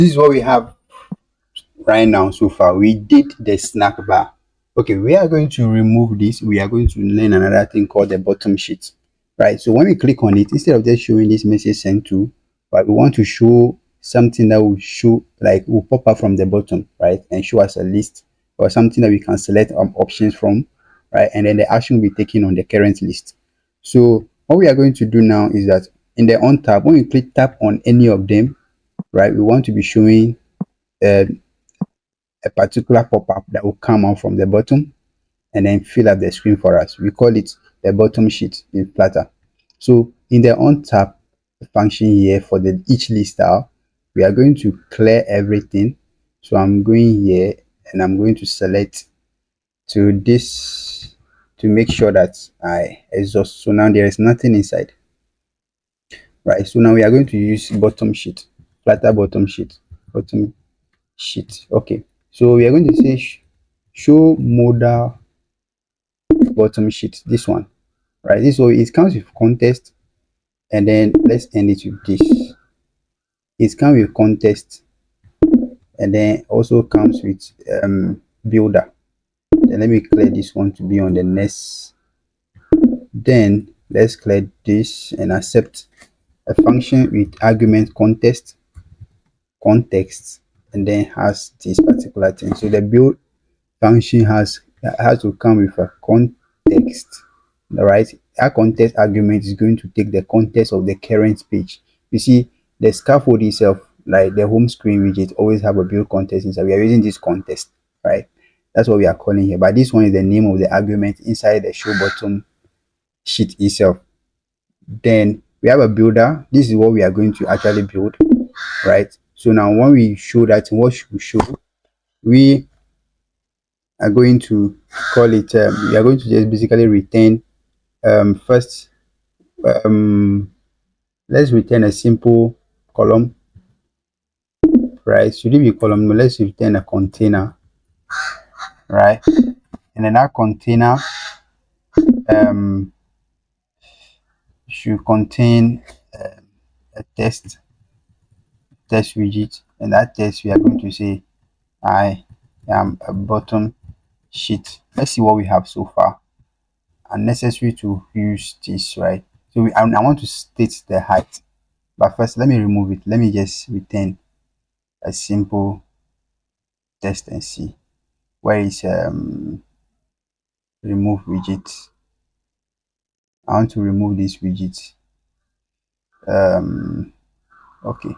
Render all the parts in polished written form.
This is what we have right now. So far we did the snack bar. Okay, we are going to remove this. We are going to learn another thing called the bottom sheet, right? So when we click on it, instead of just showing this message sent to, but we want to show something that will show, like, will pop up from the bottom, right, and show us a list or something that we can select options from, right, and then the action will be taken on the current list. So what we are going to do now is that in the on tab, when we click tap on any of them, right, we want to be showing uh, a particular pop-up that will come out from the bottom and then fill up the screen for us. We call it the bottom sheet in Flutter. So in the on tap function here for the each list style, we are going to clear everything. So I'm going here and I'm going to select to this to make sure that I exhaust. So now there is nothing inside, right? So now we are going to use bottom sheet, Flutter bottom sheet. Okay, so we are going to say show modal bottom sheet, this one, right? This, so it comes with context, and then let's end it with this. It comes with context and then also comes with builder. Then let me clear this one to be on the next. Then let's clear this and accept a function with argument context, and then has this particular thing. So the build function has to come with a context. All right, that context argument is going to take the context of the current page. You see, the scaffold itself, like the home screen widget, always have a build context inside. We are using this context, right? That's what we are calling here, but this one is the name of the argument inside the show bottom sheet itself. Then we have a builder. This is what we are going to actually build, right? So now when we show that, what should we show? We are going to call it we are going to just basically return first let's return a simple column, right? Should it be column? No, let's return a container, right? And then that container um should contain a test widget, and that test we are going to say I am a bottom sheet. Let's see what we have so far. Unnecessary to use this, right? So I want to state the height, but first let me remove it. Let me just return a simple test and see where is remove widget. I want to remove this widget. Okay,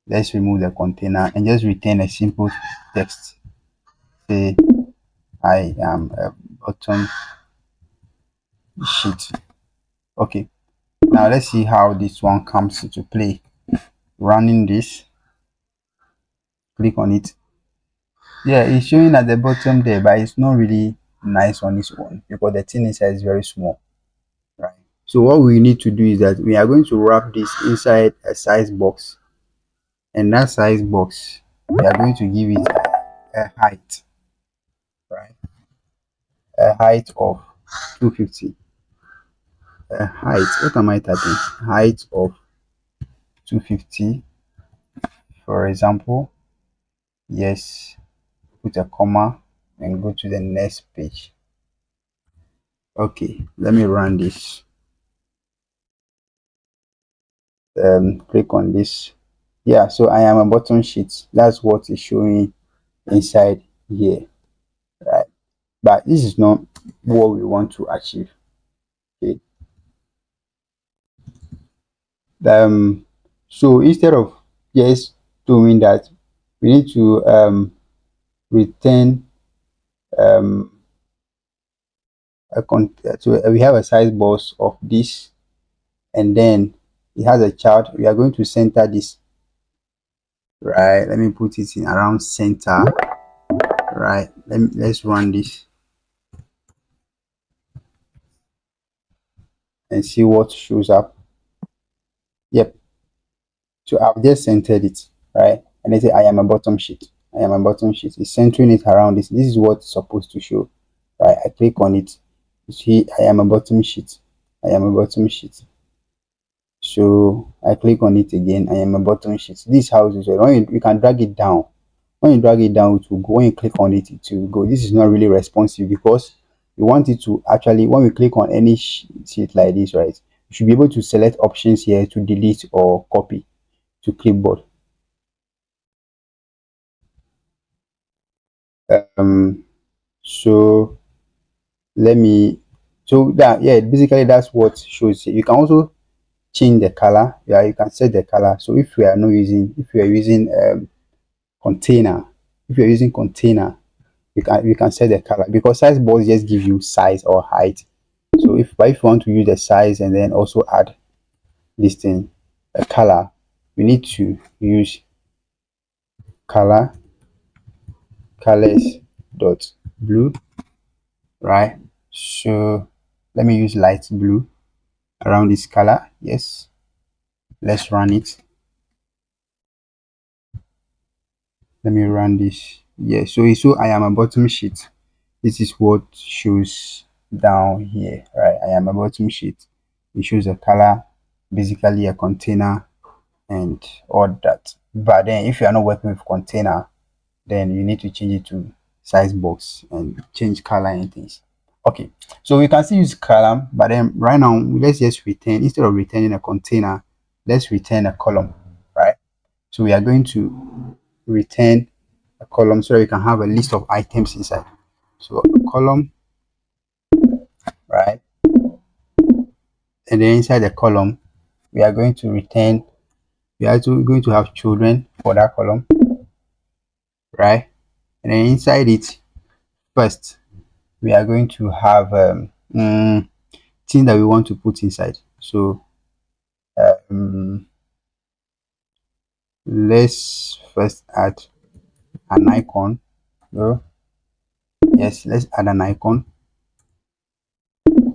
let's remove the container and just return a simple text. Say I am a bottom sheet. Okay, now let's see how this one comes into play. Running this, click on it. Yeah, it's showing at the bottom there, but it's not really nice on its own because the thing inside is very small, right? So what we need to do is that we are going to wrap this inside a size box, and that size box we are going to give it a height, right? A height of 250. A height, what am I typing? Height of 250, for example. Yes, put a comma and go to the next page. Okay, let me run this. Click on this. Yeah, so I am a bottom sheet. That's what is showing inside here, right? But this is not what we want to achieve. Okay. So instead of just doing that, we need to return um so we have a size box of this, and then it has a chart. We are going to center this, right? Let me put it in around center, right? Let's run this and see what shows up. Yep, so I've just centered it, right? And I say I am a bottom sheet. I am a bottom sheet. It's centering it around this. This is what's supposed to show, right? I click on it. You see, I am a bottom sheet. I am a bottom sheet. So I click on it again. I am a bottom sheet. This house is when you can drag it down. When you drag it down, it will go. When you click on it, it will go. This is not really responsive because you want it to actually, when we click on any sheet like this, right, you should be able to select options here to delete or copy to clipboard. Um, so let me, so that, yeah, basically that's what shows here. You can also change the color. Yeah, you can set the color. So if we are not using, if we are using container, if you're using container, you can set the color because size boards just give you size or height. So if you want to use the size and then also add this thing, a color, you need to use color, colors dot blue, right? So let me use light blue around this color. Yes, let's run it. Let me run this. Yeah, so I am a bottom sheet. This is what shows down here, right? I am a bottom sheet. It shows a color, basically a container and all that. But then if you are not working with container, then you need to change it to size box and change color and things. Okay, so we can still use column, but then right now let's just return, instead of returning a container, let's return a column, right? So we are going to return a column so that we can have a list of items inside. So a column, right? And then inside the column, we are going to return, we are going to have children for that column, right? And then inside it, first, we are going to have things that we want to put inside. So let's first add an icon. So yes, let's add an icon.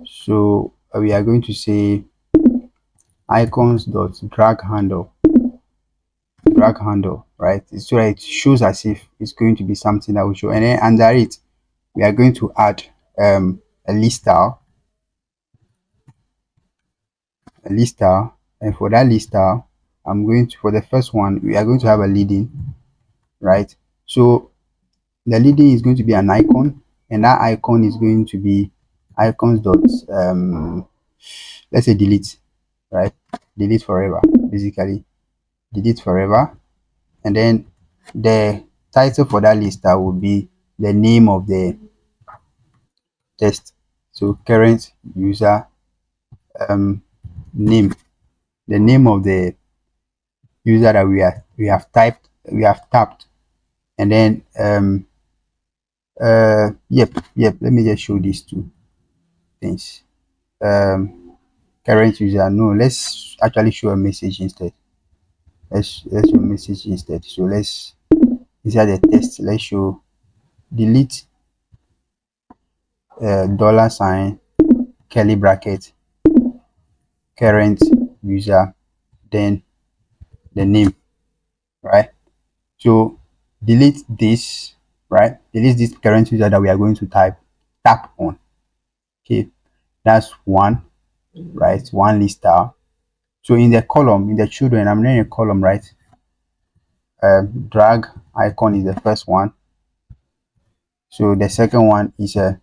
So we are going to say icons dot drag handle, right? So that it shows as if it's going to be something that will show, and then under it we are going to add a list style, and for that list style, I'm going to, for the first one, we are going to have a leading, right? So the leading is going to be an icon, and that icon is going to be icons dot let's say delete, right? Delete forever, basically delete forever. And then the title for that list that would be the name of the test. So current user name, the name of the user that we have tapped, and then yep, let me just show these two things. Current user, no, let's actually show a message instead. Let's show a message instead. So let's, inside the test, let's show delete dollar sign curly bracket current user, then the name, right? So delete this, right? Delete this current user that we are going to tap on. Okay, that's one, right? One list star. So in the column, in the children, I'm running a column, right? Drag icon is the first one. So the second one is a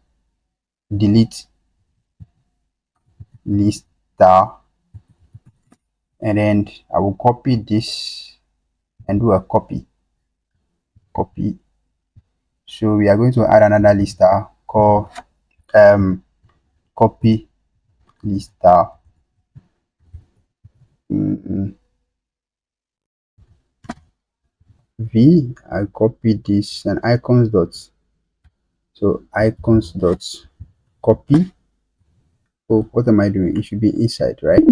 delete list star, and then I will copy this and do a copy. So we are going to add another list star called copy list star. I copy this and icons dot, so icons dot copy. Oh, what am I doing? It should be inside, right?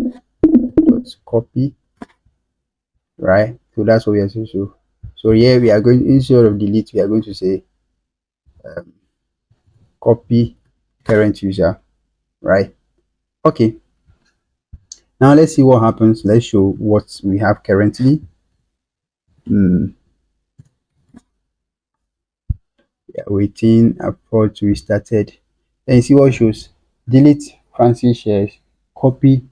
Dot copy, right? So that's what we are supposed to. So here we are going, instead of delete, we are going to say copy current user, right? Okay, now let's see what happens. Let's show what we have currently. Yeah, waiting approach to restarted. Then you see what shows delete Francis shares, copy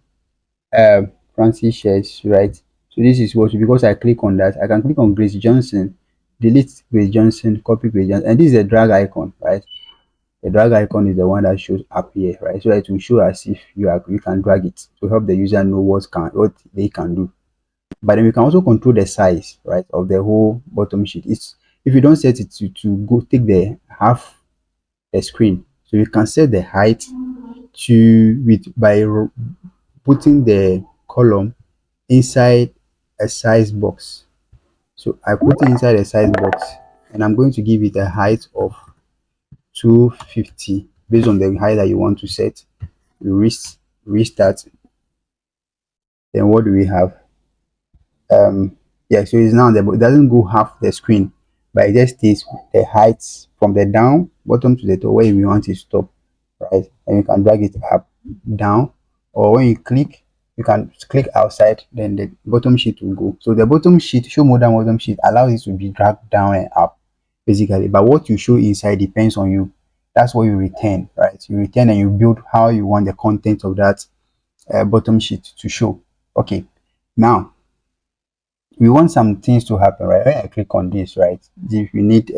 Francis shares, right? So this is what, because I click on that, I can click on Grace Johnson, delete Grace Johnson, copy Grace Johnson, and this is a drag icon, right? The drag icon is the one that shows up here, right? So that it will show as if you can drag it to help the user know what they can do. But then we can also control the size, right, of the whole bottom sheet. It's if you don't set it to go take the half the screen, so you can set the height to with by putting the column inside a size box. So I put it inside a size box, and I'm going to give it a height of 250 based on the height that you want to set. You restart. Then what do we have? Yeah, so it's now there, but it doesn't go half the screen, but it just stays the heights from the down bottom to the top where we want it to stop, right? And you can drag it up, down, or when you click, you can click outside, then the bottom sheet will go. So the bottom sheet, show more than bottom sheet, allows it to be dragged down and up, basically. But what you show inside depends on you. That's what you retain, right? You retain and you build how you want the content of that bottom sheet to show. Okay, now we want some things to happen, right? When I click on this, right? If you need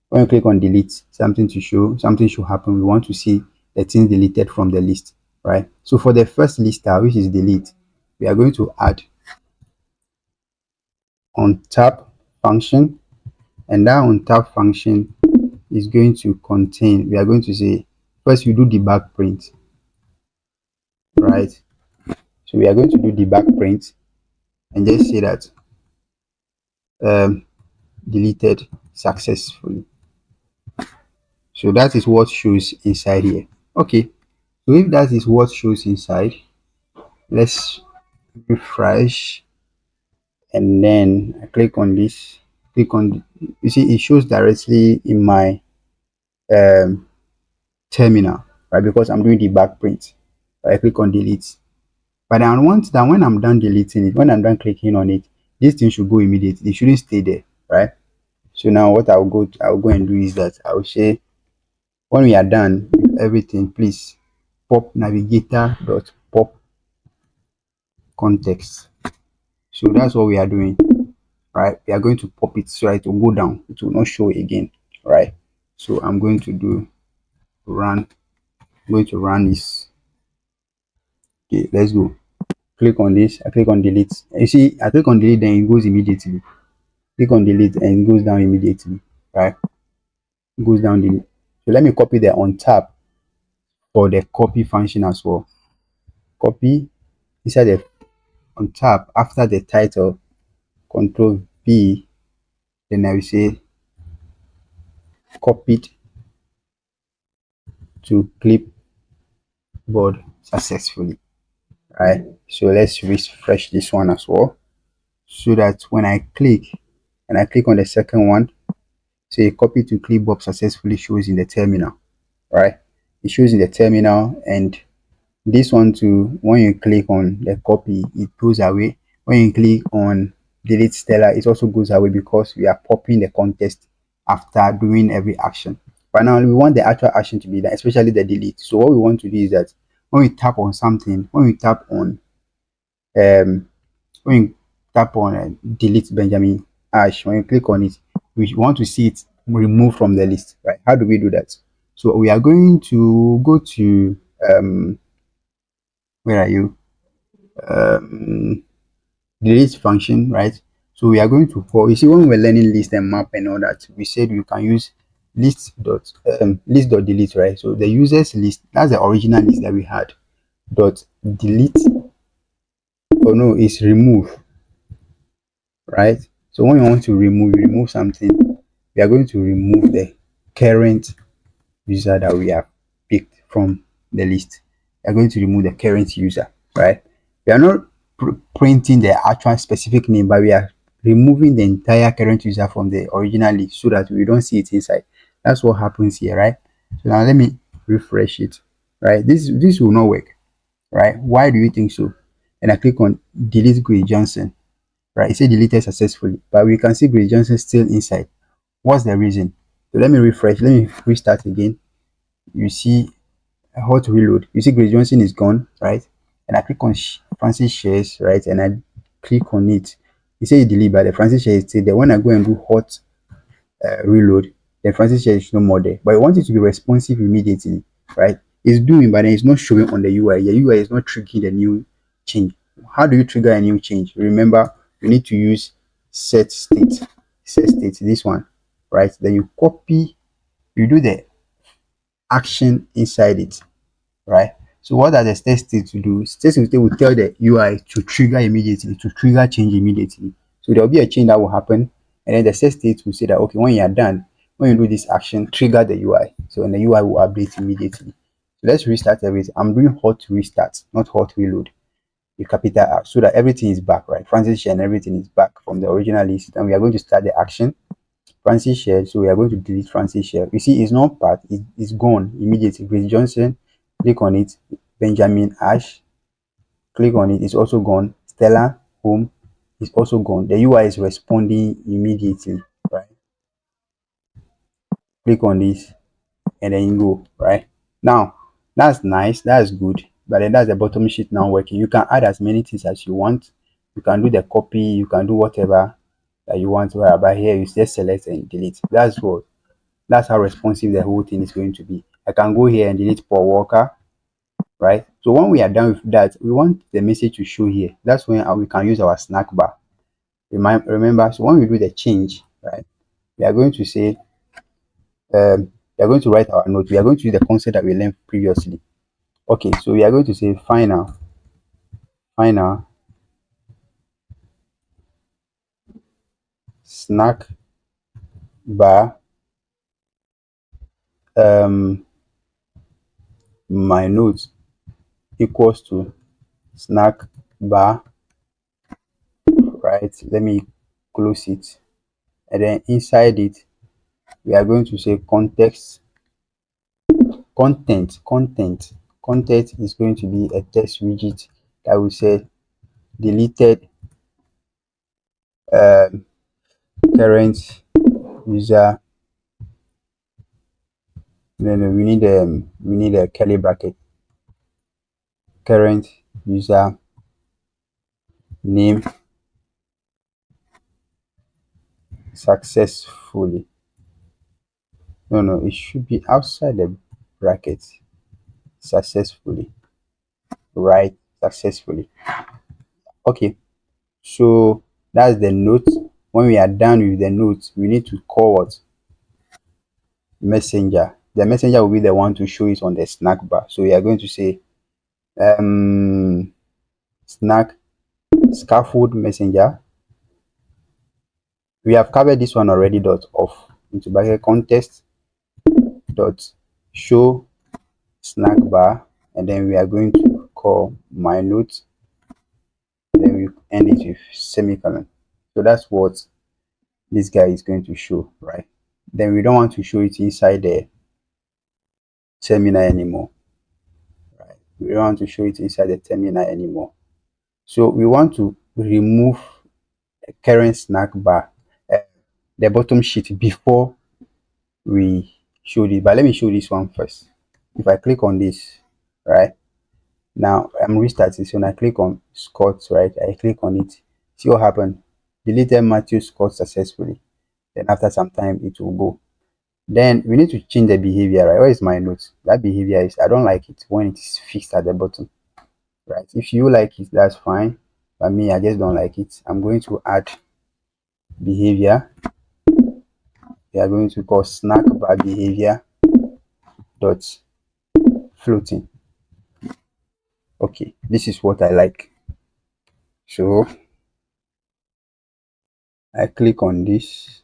when you click on delete, something to show, something should happen. We want to see the things deleted from the list, right? So for the first lister, which is delete, we are going to add on tap function, and that on tap function is going to contain, we are going to say first we do debug print, right? So we are going to do debug print and just say that deleted successfully. So that is what shows inside here. Okay, so if that is what shows inside, let's refresh, and then I click on this, click on, you see it shows directly in my um, terminal, right? Because I'm doing debug print. I click on delete, but I want that when I'm done deleting it, when I'm done clicking on it, this thing should go immediately. It shouldn't stay there, right? So now what I'll go and do is that I'll say when we are done with everything, please pop navigator dot pop context. So that's what we are doing, right? We are going to pop it so it will go down, it will not show again, right? So I'm going to do run, I'm going to run this. Okay, let's go. Click on this, I click on delete. You see, I click on delete, then it goes immediately. Click on delete and it goes down immediately, right? It goes down the, so let me copy the on tap for the copy function as well. Copy inside the on tap after the title, control V, then I will say copied to clipboard successfully, right? So let's refresh this one as well, so that when I click and I click on the second one, say copy to clipboard successfully shows in the terminal, right? It shows in the terminal, and this one too, when you click on the copy, it goes away. When you click on delete Stella, it also goes away because we are popping the context after doing every action. But now we want the actual action to be done, especially the delete. So what we want to do is that when we tap on something, when we tap on um when you tap on delete Benjamin Ash, when you click on it, we want to see it removed from the list, right? How do we do that? So we are going to go to where are you? Delete function, right? So we are going to call, you see, when we're learning list and map and all that, we said we can use list dot delete, right? So the users list, that's the original list that we had, dot delete, oh no, is remove, right? So when you want to remove something, we are going to remove the current user that we have picked from the list. We are going to remove the current user, right? We are not printing the actual specific name, but we are removing the entire current user from the original list so that we don't see it inside. That's what happens here, right? So now let me refresh it, right? This will not work, right? Why do you think so? And I click on delete Grace Johnson, right? It said deleted successfully, but we can see Grace Johnson still inside. What's the reason? So let me refresh, let me restart again. You see how to reload. You see Grace Johnson is gone, right? and I click on Francis shares, right, and I click on it. You say you delete, but the Francis shares is still there. When I go and do hot reload, then Francis share is no more there. But I want it to be responsive immediately, right? It's doing, but then it's not showing on the UI. Your UI is not triggering the new change. How do you trigger a new change? Remember, you need to use set state. Set state, this one, right? Then you copy, you do the action inside it, right? So what does the set state to do? Set state will tell the UI to trigger immediately, to trigger change immediately. So there will be a change that will happen, and then the set state will say that okay, when you are done, when you do this action, trigger the UI. So and the UI will update immediately. So let's restart everything. I'm doing hot restart, not hot reload. The capital R, so that everything is back, right? Francis and everything is back from the original list, and we are going to start the action. Francis shared, so we are going to delete Francis share. You see, it's not part, it's gone immediately. Grace Johnson, click on it. Benjamin Ash, click on it, it's also gone. Stella Home is also gone. The UI is responding immediately, right? Click on this and then you go, right? Now, that's nice, that's good, but then that's the bottom sheet now working. You can add as many things as you want. You can do the copy, you can do whatever that you want to, but here you just select and delete. That's how responsive the whole thing is going to be. I can go here and delete Paul Walker, right? So when we are done with that, we want the message to show here. That's when we can use our snack bar. Remember, so when we do the change, right, we are going to say, we are going to write our note. We are going to use the concept that we learned previously. Okay, so we are going to say final snack bar, um, my note equals to snack bar, right? Let me close it, and then inside it, we are going to say content is going to be a text widget that will say deleted um, current user. No, we need a curly bracket. Current user name successfully. No, it should be outside the bracket. Successfully, right? Successfully. Okay, so that's the note. When we are done with the notes, we need to call what? Messenger. The messenger will be the one to show it on the snack bar. So we are going to say snack scaffold messenger. We have covered this one already. Dot off into bracket contest dot show snack bar, and then we are going to call my note, and then we end it with semicolon. So that's what this guy is going to show, right? Then we don't want to show it inside the terminal anymore, right? We don't want to show it inside the terminal anymore. So we want to remove a current snack bar, uh, the bottom sheet before we show it. But let me show this one first. If I click on this, right? Now I'm restarting. So when I click on Scott, right? I click on it. See what happened? Deleted Matthew Scott successfully. Then after some time it will go. Then we need to change the behavior, right? Where is my note? That behavior is I don't like it when it is fixed at the bottom, right? If you like it, that's fine. But me, I just don't like it. I'm going to add behavior. We are going to call snack bar behavior dot floating. Okay, this is what I like. So I click on this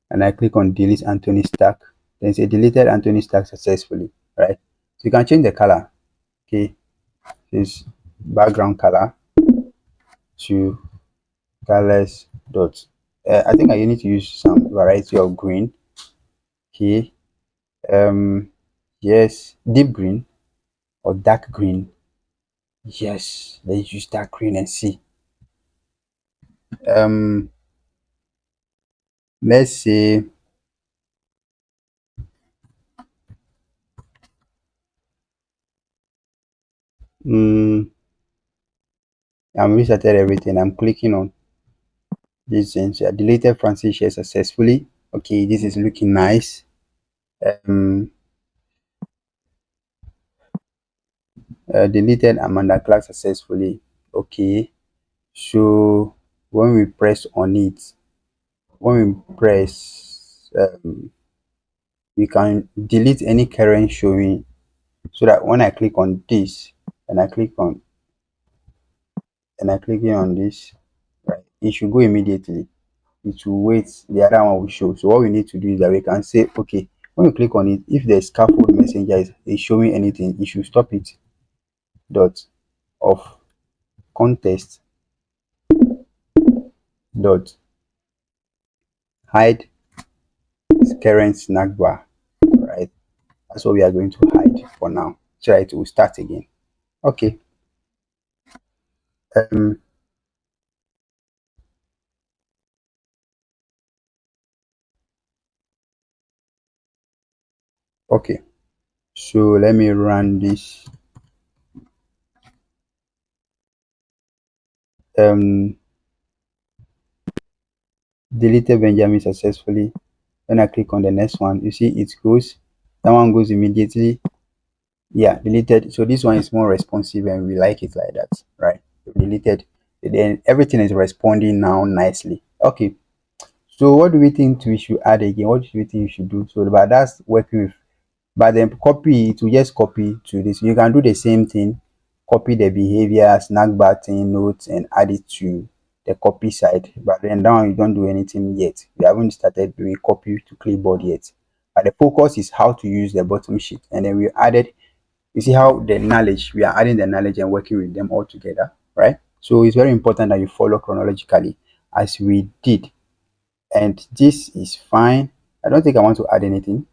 and I click on delete Anthony Stack. Then say deleted Anthony Stack successfully, right? So you can change the color. Okay, this background color to colors dot. I think I need to use some variety of green. Okay, yes, deep green or dark green. Yes, let's use dark green and see. Um, let's say I'm restarted everything. I'm clicking on this thing. So I deleted Francis share successfully. Okay, this is looking nice. Um, Deleted Amanda Clark successfully. Okay, so when we press on it, when we press, we can delete any current showing, so that when I click on this and I click on and I click on this, right, it should go immediately. It will wait, the other one will show. So what we need to do is that we can say, okay, when we click on it, if the scaffold messenger is showing anything, it should stop it. Dot of context dot hide current snack bar, right? That's what we are going to hide for now, so that it will start again. Okay. um okay, so let me run this. um Deleted Benjamin successfully. When I click on the next one, you see it goes, that one goes immediately. Yeah, deleted. So this one is more responsive and we like it like that, right? Deleted, then everything is responding now nicely. Okay, so what do we think we should add again? What do we think we should do? So but that's working with, but then copy it, to just copy to this. You can do the same thing, copy the behavior snack button notes and add it to the copy side. But then now you don't do anything yet. We haven't started doing copy to clipboard yet. But the focus is how to use the bottom sheet. And then we added, you see how the knowledge, we are adding the knowledge and working with them all together, right? So it's very important that you follow chronologically as we did. And this is fine. I don't think I want to add anything.